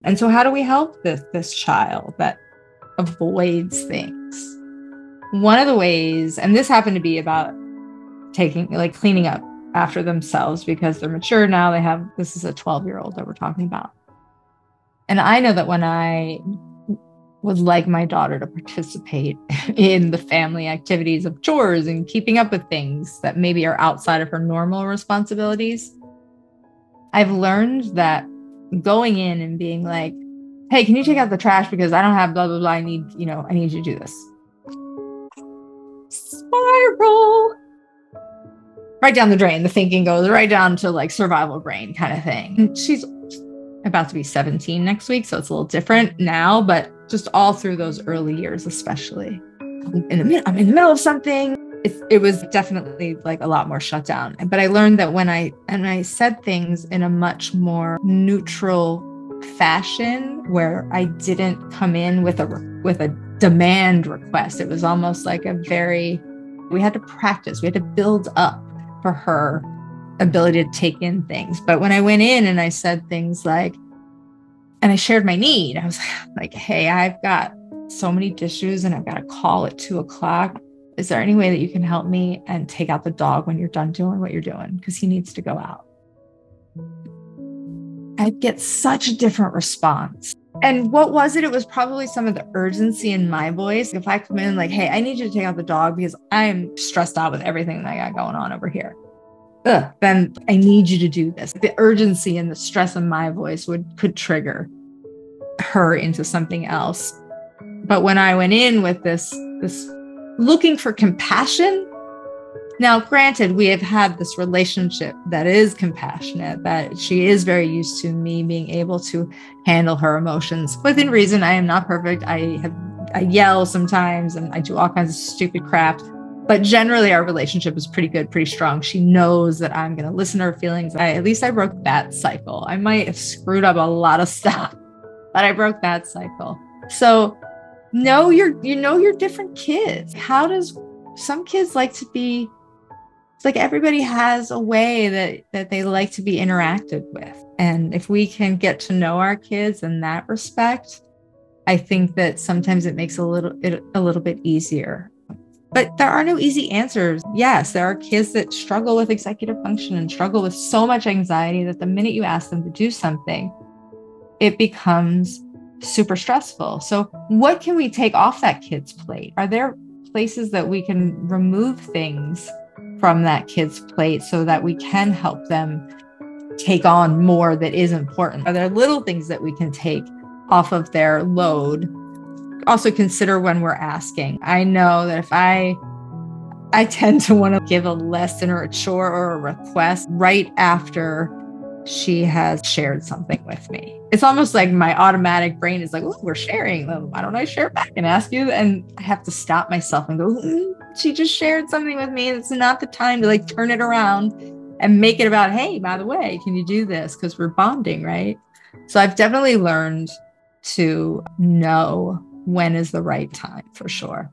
And so how do we help this child that avoids things? One of the ways, and this happened to be about cleaning up after themselves because they're mature now. This is a 12-year-old that we're talking about. And I know that when I would like my daughter to participate in the family activities of chores and keeping up with things that maybe are outside of her normal responsibilities, I've learned that going in and being like, hey, can you take out the trash because I don't have blah, blah, blah. I need you to do this. Spiral. Right down the drain. The thinking goes right down to like survival brain kind of thing. And she's about to be 17 next week, so it's a little different now, but just all through those early years, especially. I'm in the middle of something. It was definitely like a lot more shut down. But I learned that when I said things in a much more neutral fashion, where I didn't come in with a demand request. It was almost like we had to practice. We had to build up for her ability to take in things. But when I went in and I said things like, and I shared my need, I was like, hey, I've got so many dishes and I've got a call at 2:00. Is there any way that you can help me and take out the dog when you're done doing what you're doing? Because he needs to go out. I'd get such a different response. And what was it? It was probably some of the urgency in my voice. If I come in like, hey, I need you to take out the dog because I'm stressed out with everything that I got going on over here. Then I need you to do this. The urgency and the stress in my voice could trigger her into something else. But when I went in with this looking for compassion, now granted, we have had this relationship that is compassionate, that she is very used to me being able to handle her emotions within reason. I am not perfect. I yell sometimes and I do all kinds of stupid crap. But generally, our relationship is pretty good, pretty strong. She knows that I'm going to listen to her feelings. At least I broke that cycle. I might have screwed up a lot of stuff, but I broke that cycle. So you're different kids. How does some kids like to be? It's like everybody has a way that they like to be interacted with. And if we can get to know our kids in that respect, I think that sometimes it makes it a little bit easier. But there are no easy answers. Yes, there are kids that struggle with executive function and struggle with so much anxiety that the minute you ask them to do something, it becomes super stressful. So what can we take off that kid's plate? Are there places that we can remove things from that kid's plate so that we can help them take on more that is important? Are there little things that we can take off of their load? Also consider when we're asking. I know that if I tend to want to give a lesson or a chore or a request right after she has shared something with me. It's almost like my automatic brain is like, oh, we're sharing. Well, why don't I share back and ask you? And I have to stop myself and go, she just shared something with me. It's not the time to like turn it around and make it about, hey, by the way, can you do this? Because we're bonding, right? So I've definitely learned to know when is the right time for sure.